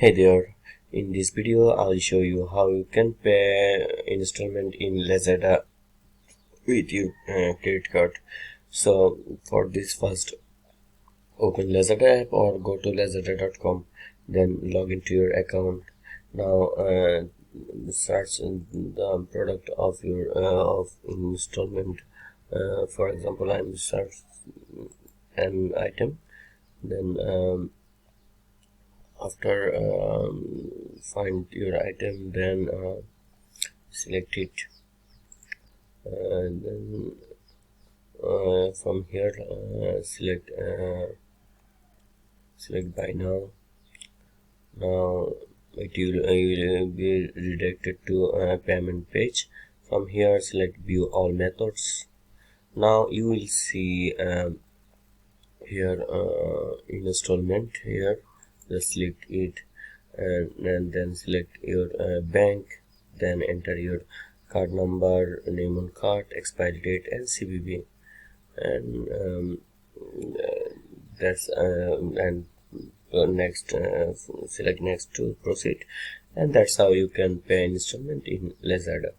Hey there, in this video I'll show you how you can pay installment in Lazada with your credit card. So for this, first open Lazada app or go to lazada.com, then log into your account. Now search the product of your of installment. For example, I'm search an item, then after find your item, then select it, and then from here select buy now. It will be redirected to a payment page. From here select view all methods. Now you will see here installment. Here just select it, and then select your bank, then enter your card number, name on card, expiry date, and CVV, and that's and next select next to proceed, and that's how you can pay installment in Lazada.